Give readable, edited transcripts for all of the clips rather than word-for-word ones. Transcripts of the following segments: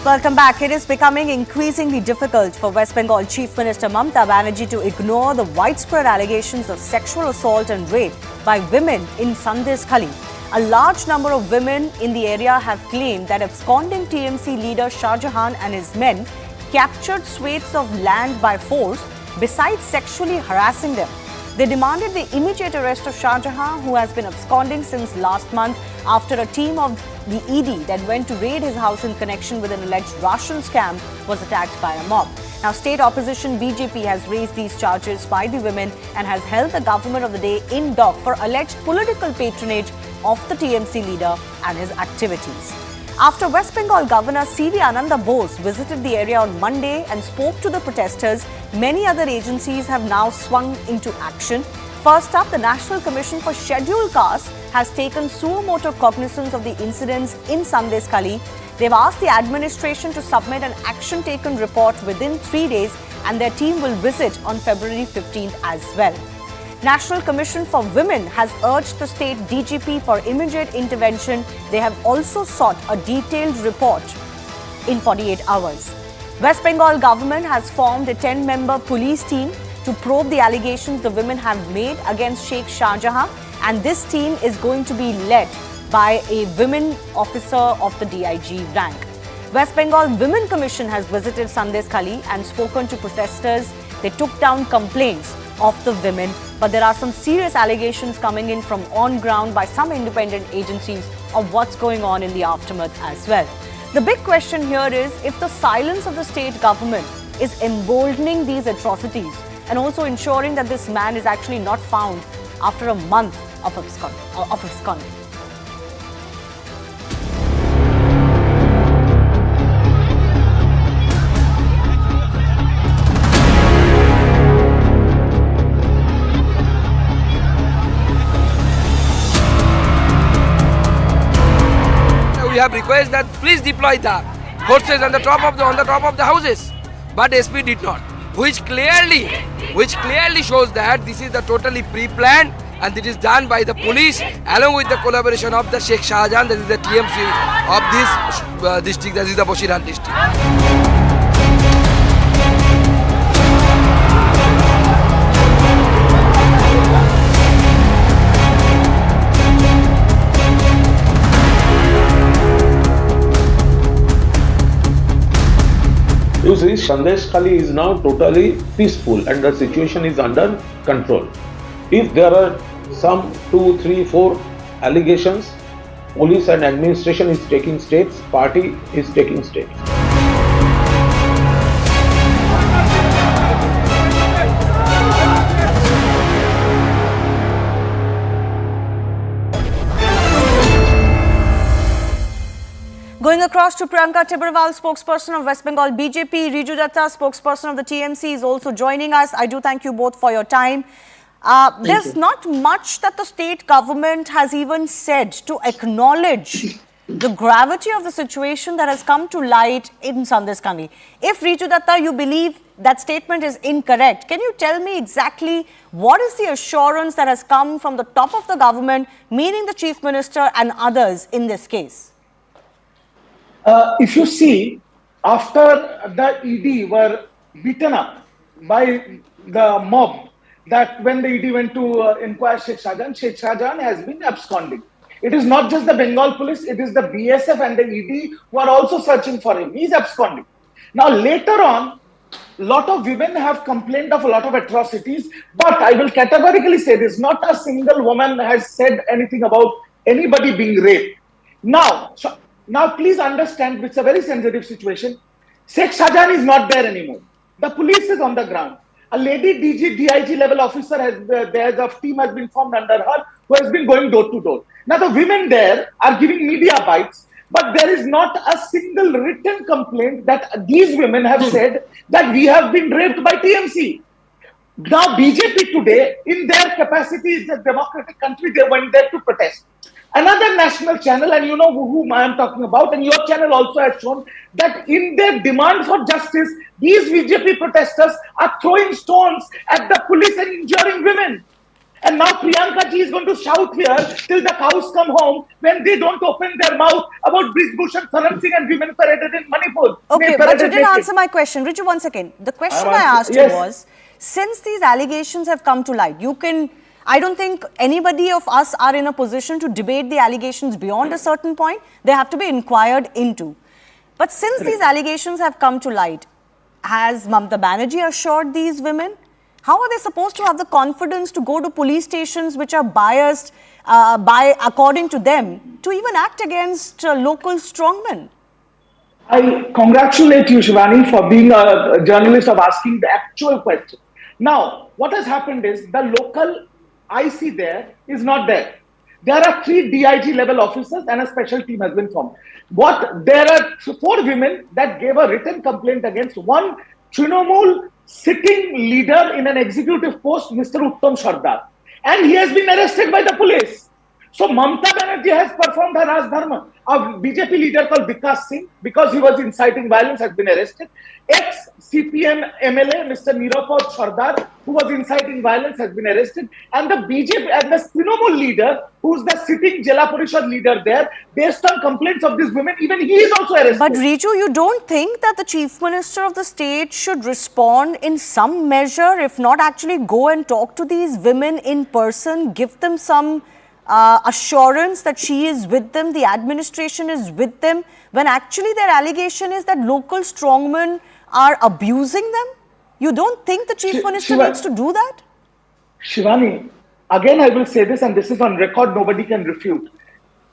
Welcome back. It is becoming increasingly difficult for West Bengal Chief Minister Mamata Banerjee to ignore the widespread allegations of sexual assault and rape by women in Sandeshkhali. A large number of women in the area have claimed that absconding TMC leader Shah Jahan and his men captured swathes of land by force besides sexually harassing them. They demanded the immediate arrest of Shah Jahan, who has been absconding since last month after a team of the ED that went to raid his house in connection with an alleged ration scam was attacked by a mob. Now, state opposition BJP has raised these charges by the women and has held the government of the day in dock for alleged political patronage of the TMC leader and his activities. After West Bengal Governor C.V. Ananda Bose visited the area on Monday and spoke to the protesters, many other agencies have now swung into action. First up, the National Commission for Scheduled Castes has taken suo motu cognizance of the incidents in Sandeshkhali. They've asked the administration to submit an action taken report within 3 days, and their team will visit on February 15th as well. National Commission for Women has urged the state DGP for immediate intervention. They have also sought a detailed report in 48 hours. West Bengal government has formed a 10-member police team to probe the allegations the women have made against Sheikh Shah Jahan, and this team is going to be led by a women officer of the DIG rank. West Bengal Women Commission has visited Sandeshkhali and spoken to protesters. They took down complaints of the women, but there are some serious allegations coming in from on ground by some independent agencies of what's going on in the aftermath as well. The big question here is if the silence of the state government is emboldening these atrocities and also ensuring that this man is actually not found after a month of absconding. We have requested that please deploy the forces on the top of the houses, but SP did not, which clearly shows that this is the totally pre-planned and it is done by the police along with the collaboration of the Sheikh Shah Jahan, that is the TMC of this district, that is the Basirhat district. You see, Sandeshkhali is now totally peaceful and the situation is under control. If there are some 2, 3, 4 allegations, police and administration is taking steps, party is taking steps. Going across to Priyanka Tibrewal, spokesperson of West Bengal BJP, Riju Datta, spokesperson of the TMC, is also joining us. I do thank you both for your time. There's not much that the state government has even said to acknowledge the gravity of the situation that has come to light in Sandeshkhali. If, Riju Datta, you believe that statement is incorrect, can you tell me exactly what is the assurance that has come from the top of the government, meaning the Chief Minister and others in this case? If you see, after the ED were beaten up by the mob, that when the ED went to inquire Sheikh Shah Jahan has been absconding. It is not just the Bengal police, it is the BSF and the ED who are also searching for him. He is absconding. Now later on, a lot of women have complained of a lot of atrocities, but I will categorically say this, not a single woman has said anything about anybody being raped. Now, please understand, it's a very sensitive situation. Sheikh Shah Jahan is not there anymore. The police is on the ground. A lady DIG level officer a team has been formed under her who has been going door to door. Now, the women there are giving media bites, but there is not a single written complaint that these women have said that we have been raped by TMC. Now, BJP today, in their capacity, is a democratic country, they went there to protest. Another national channel, and you know whom I am talking about, and your channel also has shown that in their demand for justice, these BJP protesters are throwing stones at the police and injuring women. And now Priyanka ji is going to shout here till the cows come home when they don't open their mouth about Brij Bhushan Saran Singh and women paraded in Manipur. Okay, but you didn't answer my question. Riju, one second. The question I asked you was, since these allegations have come to light, I don't think anybody of us are in a position to debate the allegations beyond a certain point. They have to be inquired into. But since these allegations have come to light, has Mamata Banerjee assured these women? How are they supposed to have the confidence to go to police stations which are biased according to them, to even act against local strongmen? I congratulate you, Shivani, for being a journalist of asking the actual question. Now, what has happened is the local IC there is not there. There are 3 DIG level officers and a special team has been formed. There are 4 women that gave a written complaint against one Trinamool sitting leader in an executive post, Mr. Uttam Sardar. And he has been arrested by the police. So Mamata Banerjee has performed her Raj Dharma. A BJP leader called Vikas Singh, because he was inciting violence, has been arrested. Ex-CPM MLA, Mr. Nirapod Sardar, who was inciting violence, has been arrested. And the BJP and the Trinamool leader, who's the sitting Jila Parishad leader there, based on complaints of these women, even he is also arrested. But Riju, you don't think that the Chief Minister of the state should respond in some measure, if not actually go and talk to these women in person, give them some assurance that she is with them, the administration is with them, when actually their allegation is that local strongmen are abusing them? You don't think the Chief Minister needs to do that? Shivani, again I will say this, and this is on record, nobody can refute.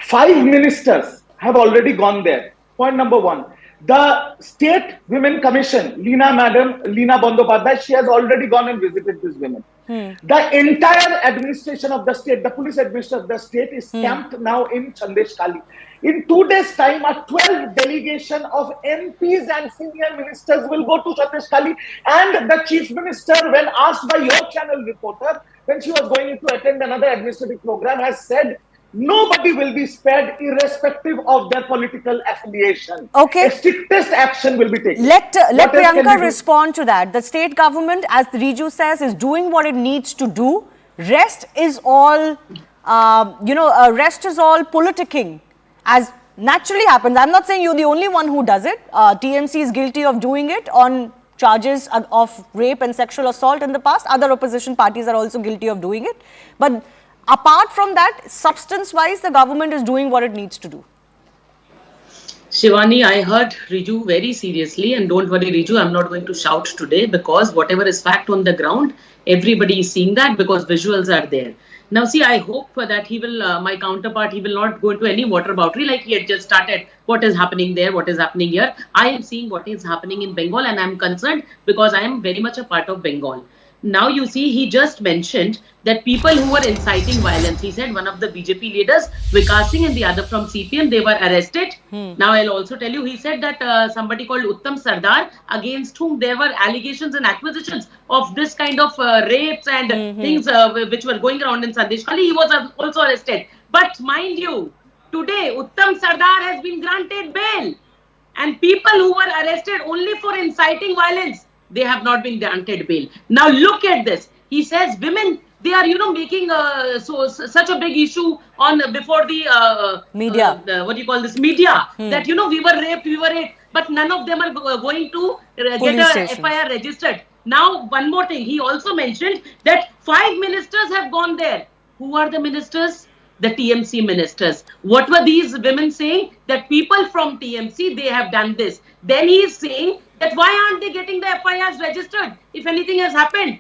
5 ministers have already gone there. Point number 1. The State Women Commission, Leena Bandopadhyay, she has already gone and visited these women. The entire administration of the state, the police administration of the state is camped now in Sandeshkhali. In 2 days' time, a 12 delegation of MPs and senior ministers will go to Sandeshkhali. And the Chief Minister, when asked by your channel reporter, when she was going to attend another administrative program, has said, nobody will be spared irrespective of their political affiliation. Okay. The strictest action will be taken. Let Priyanka respond to that. The state government, as Riju says, is doing what it needs to do. Rest is all, rest is all politicking, as naturally happens. I'm not saying you're the only one who does it. TMC is guilty of doing it on charges of rape and sexual assault in the past. Other opposition parties are also guilty of doing it. But apart from that, substance-wise, the government is doing what it needs to do. Shivani, I heard Riju very seriously, and don't worry, Riju, I'm not going to shout today, because whatever is fact on the ground, everybody is seeing that because visuals are there. Now, see, I hope that he will, my counterpart, he will not go into any water boundary like he had just started. What is happening there? What is happening here? I am seeing what is happening in Bengal, and I am concerned because I am very much a part of Bengal. Now, you see, he just mentioned that people who were inciting violence, he said one of the BJP leaders, Vikas Singh, and the other from CPM, they were arrested. Now, I'll also tell you, he said that somebody called Uttam Sardar, against whom there were allegations and accusations of this kind of rapes and things which were going around in Sandeshkhali, he was also arrested. But mind you, today, Uttam Sardar has been granted bail. And people who were arrested only for inciting violence, they have not been granted bail. Now look at this. He says women, they are, making such a big issue on before the media. Media that we were raped, but none of them are going to get a FIR registered. Now one more thing. He also mentioned that 5 ministers have gone there. Who are the ministers? The TMC ministers. What were these women saying? That people from TMC, they have done this. Then he is saying that why aren't they getting the FIRs registered if anything has happened?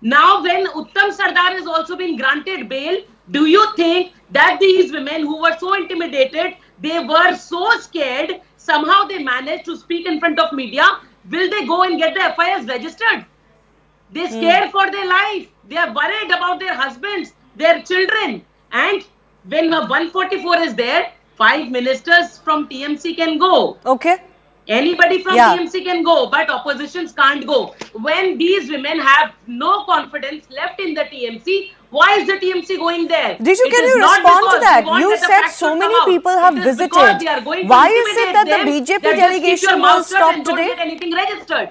Now, when Uttam Sardar has also been granted bail, do you think that these women who were so intimidated, they were so scared, somehow they managed to speak in front of media, will they go and get the FIRs registered? They're scared for their life. They are worried about their husbands, their children. And when 144 is there, 5 ministers from TMC can go. Okay. Anybody from TMC can go, but oppositions can't go. When these women have no confidence left in the TMC, why is the TMC going there? Riju, can you respond to that? You said so many people have visited. Why is it that the BJP delegation was stopped today? Don't get anything registered.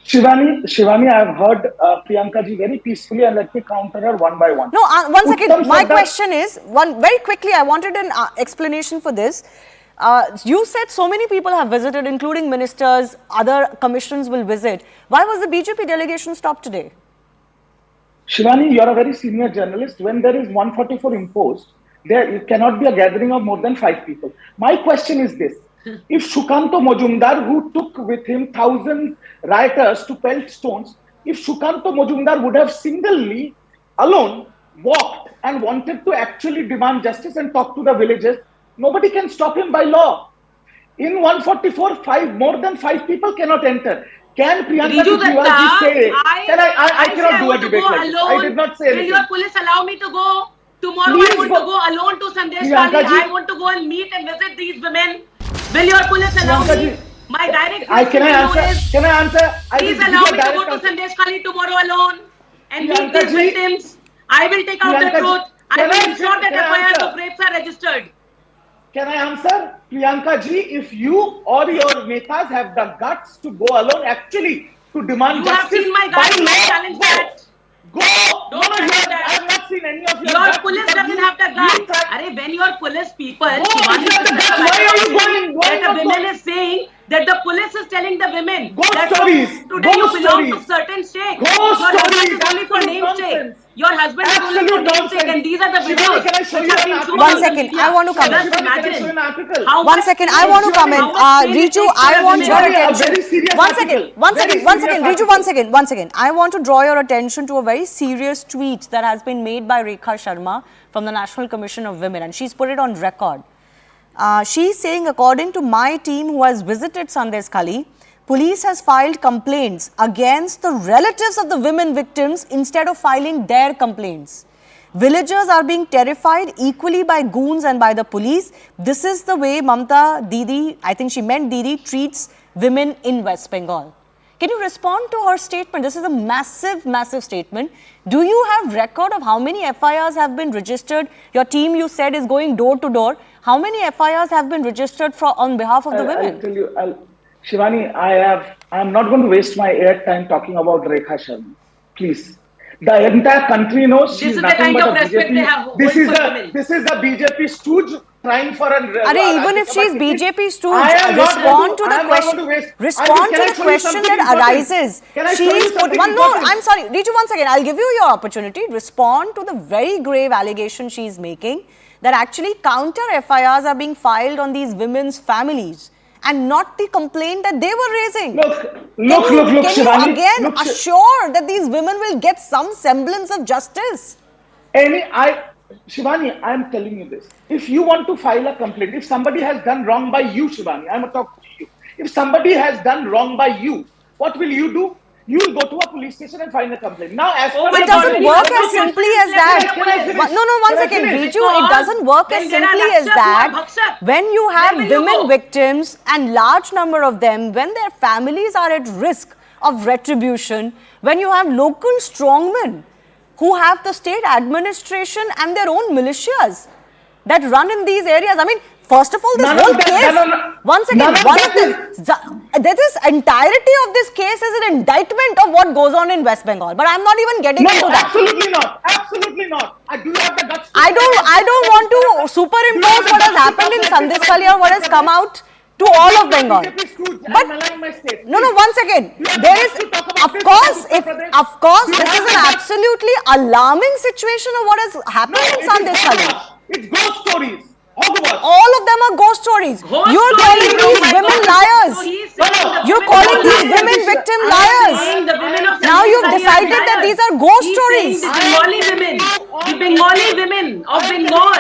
Shivani, I have heard Priyanka ji very peacefully, and let me counter her one by one. No, one second. Uttam My said that- question is, very quickly, I wanted an explanation for this. You said so many people have visited, including ministers, other commissions will visit. Why was the BJP delegation stopped today? Shivani, you are a very senior journalist. When there is 144 imposed, there cannot be a gathering of more than 5 people. My question is this. If Shukanto Majumdar, who took with him 1,000 rioters to pelt stones, if Shukanto Majumdar would have singly, alone, walked and wanted to actually demand justice and talk to the villagers, nobody can stop him by law. In 144, more than 5 people cannot enter. Can Priyanka Riju Datta, Ji say? I cannot say do a want to debate go like this. alone. I did not say Will anything. your police allow me to go? Tomorrow Please I want go. to go alone to Sandeshkhali. Priyanka ji. I want to go and meet and visit these women. Will your police allow Priyanka me? ji. My direct Can I question to you answer? is, Can I answer? I please will give allow you a me to direct go to answer. Sandeshkhali tomorrow alone and meet Priyanka these ji. victims. I will take out the Priyanka ji. truth. I Can will I ensure answer? that Can I FIRs answer? of rapes are registered. Can I answer? Priyanka ji, if you or your netas have the guts to go alone actually to demand You have justice seen my by guts. law, I challenge that. Go. Don't challenge that. I have not seen any of your Your guts police because doesn't you- have the you guts. try- Arey, when your police people, Go, Shivani, if you have the this is guts, the why are you validation going? Why that not the women going? is saying that the police is telling the women Ghost that stories. today you Ghost belong to stories. certain stake. Ghost Your husband stories. is only for Absolute namesake. nonsense. Your husband is only for Absolute namesake, nonsense. and these are the Shivani, videos can I show which you have an been article? shown One on the second, media. I want to come in. Just Shivani, can I show you imagine an article? how One much second, pain- I want to come in. how much pain it Riju, takes for I a want woman. your Shivani, a attention. very serious One article. second, one Very second, one serious second. Riju, article. one second. I want to draw your attention to a very serious tweet that has been made by Rekha Sharma from the National Commission of Women, and she's put it on record. She's saying, according to my team who has visited Sandeshkhali, police has filed complaints against the relatives of the women victims instead of filing their complaints. Villagers are being terrified equally by goons and by the police. This is the way Mamta Didi, I think she meant Didi, treats women in West Bengal. Can you respond to her statement? This is a massive, massive statement. Do you have record of how many FIRs have been registered? Your team, you said, is going door to door. How many FIRs have been registered on behalf of the women? I'll tell you, Shivani, I'm not going to waste my air time talking about Rekha Sharma. Please. The entire country knows This she's is the nothing kind but of a respect BJP. they have hold This is for women. the BJP stooge trying for an. Even if she's BJP stooge, I am not respond to going the I am not question. going to waste- Respond Can to I the show you question something that important? arises. Can I show you She's put something one. No, important? I'm sorry, Riju. One second. I'll give you your opportunity. Respond to the very grave allegation she's making that actually counter FIRs are being filed on these women's families and not the complaint that they were raising. Look, Can Shivani. you again look, assure that these women will get some semblance of justice? Shivani, I am telling you this. If you want to file a complaint, if somebody has done wrong by you, Shivani, I'm talking to you. If somebody has done wrong by you, what will you do? You will go to a police station and file a complaint. Now, as Oh per my It the God, doesn't very work good. as simply as Can I that. finish? One Can I second, finish? Riju. It doesn't work as When there are simply as Rakshak who are that. Bhakshak, When you have where will you women go? victims and large number of them, when their families are at risk of retribution, when you have local strongmen who have the state administration and their own militias that run in these areas. I mean, first of all, this None of whole that- case. none of- One second. none of One that of this entirety of this case is an indictment of what goes on in West Bengal. But I'm not even getting No, into that. absolutely not. Absolutely not. Do you have the guts? I don't want to superimpose what has happened in Sandeshkhali or what has come out to all of Bengal. But no, one second. There is, of course, this is an absolutely alarming situation of what has happened in Sandeshkhali. It's ghost stories. Hogwash. All of them are ghost stories. Ghost You're stories, calling oh these my women God. liars. So he's saying the You're women calling are these liars. women victim Saying liars. the women of Now you've Sandeshkhali are decided that liars. these are ghost He's stories. saying the Bengali women, the Bengali women of Bengal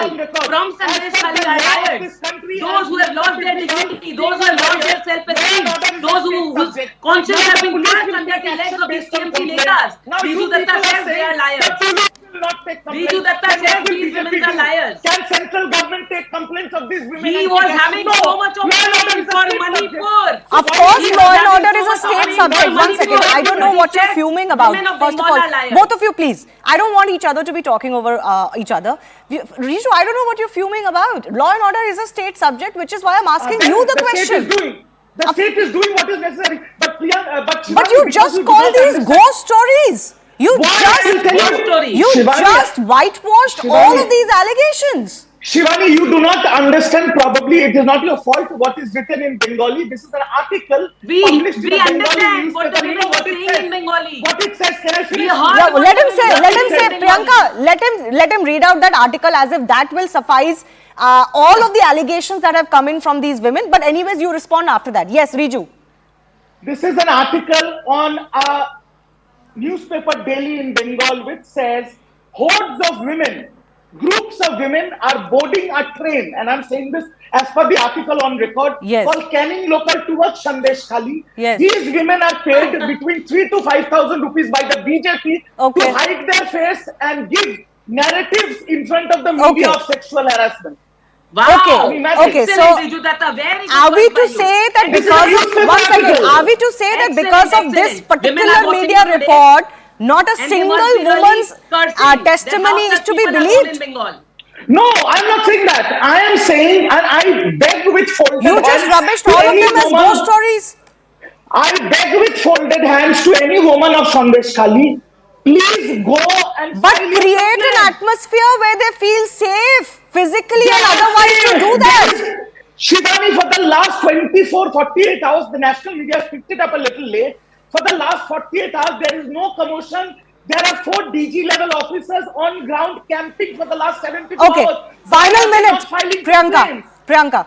from Sandeshkhali are liars. Those who have lost their dignity, those who have lost their self-esteem, those whose conscience have been crushed under the legs of these TMC netas. Riju Datta says they are liars. Riju Datta says these women are liars. Can central government take complaints of these women? He was having so much of pain for Manipur. Of course, He was law and having order so is a much state pain subject. for One second. Manipur. I don't know He what you're said fuming about. women of First of Bengal all, are liars. both of you, please. I don't want each other to be talking over each other. Riju, I don't know what you're fuming about. Law and order is a state subject, which is why I'm asking you the question. The state is doing what is necessary. But Priyanka, But Shivani, you because just do call not these understand- ghost stories. You Why I will tell just, you Shivani, just whitewashed all Shivani. of these allegations. Shivani, you do not understand. Probably it is not your fault. What is written in Bengali? This is an article published in We the Bengali understand what the newspaper. You women know were what it saying says? in Bengali. What it says? Can I finish? We heard Yeah, what let the him say, women let were him say, saying in Priyanka, Bengali. let him read out that article as if that will suffice all of the allegations that have come in from these women. But anyways, you respond after that. Yes, Riju. This is an article on a newspaper daily in Bengal which says hordes of women, groups of women are boarding a train, and I'm saying this as per the article on record, Yes. called Canning Local towards Sandeshkhali. Yes. These women are paid between 3 to 5,000 rupees by the BJP Okay. to hide their face and give narratives in front of the media Okay. of sexual harassment. Wow. Okay, Imagine. okay, so Excellent, Riju Datta. Very good are we work by to you. say that This is because a of, newspaper one second, article. are we to say that Excellent, because of this excellent. Women particular are watching media you today, report, not a and they single must be really woman's cursing testimony that is to be people are born in believed? Bengal. No, I'm not saying that. I am saying, and I beg with folded You hands just rubbished to all of any them as woman- ghost stories. I beg with folded hands to any woman of Sandeshkhali, please go and But file your create an complaint. atmosphere where they feel safe physically They and are otherwise to safe. do There that. is- Shivani, for the last 24, 48 hours, the national media has picked it up a little late. For the last 48 hours, there is no commotion. There are 4 DG level officers on ground camping for the last 72 Okay, hours. Why final are they minute, not filing Priyanka. complaints? Priyanka.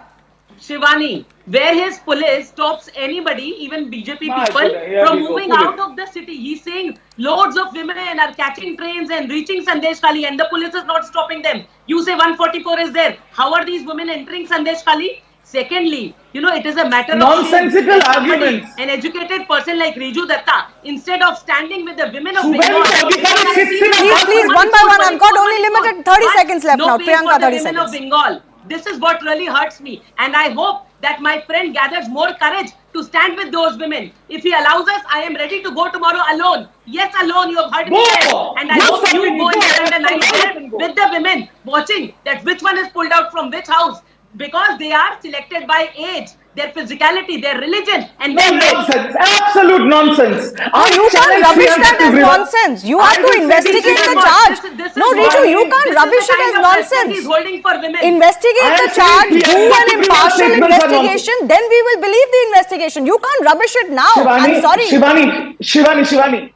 Shivani, where his police stops anybody, even BJP My people, goodness, here from we go, moving pull out it. of the city. He's saying loads of women are catching trains and reaching Sandeshkhali and the police is not stopping them. You say 144 is there. How are these women entering Sandeshkhali? Secondly, it is a matter of Nonsensical shame that somebody, arguments. an educated person like Riju Datta, instead of standing with the women of Shubhendu Bengal, Adhikari sits in a Please, bus please, with- one by one. I've got only limited 30 but seconds left no now. pay Priyanka, for the 30 women of seconds. Bengal. This is what really hurts me. And I hope that my friend gathers more courage to stand with those women. If he allows us, I am ready to go tomorrow alone. Yes, alone. You have heard me Go! say. And I Go, hope you Samini, go and go. spend the night Go, there go. with the women, watching that which one is pulled out from which house. Because they are selected by age, their physicality, their religion, and No their race. nonsense, absolute nonsense. No, you can't rubbish that as nonsense. You have to investigate the charge. This is No, what- Riju, you this can't is rubbish the it kind as of respect nonsense. he's holding for women. Investigate I am the saying charge, we do have an to bring impartial statements along. investigation, then we will believe the investigation. You can't rubbish it now. I'm sorry. Shivani,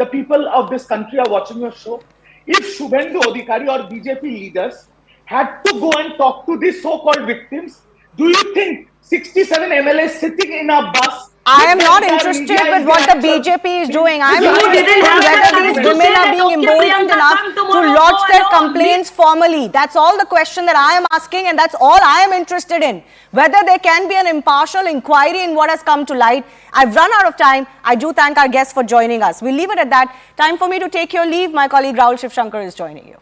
the people of this country are watching your show. If Shubhendu Adhikari or BJP leaders had to go and talk to these so-called victims, do you think 67 MLAs sitting in a bus? I am with not the entire interested media with is what the actual- BJP is doing. I am You interested didn't in have the whether courage these to women say are that, being okay, emboldened Priyanka, enough come to tomorrow, lodge go their alone, complaints formally. That's all the question that I am asking, and that's all I am interested in. Whether there can be an impartial inquiry in what has come to light. I've run out of time. I do thank our guests for joining us. We'll leave it at that. Time for me to take your leave. My colleague Rahul Shivshankar is joining you.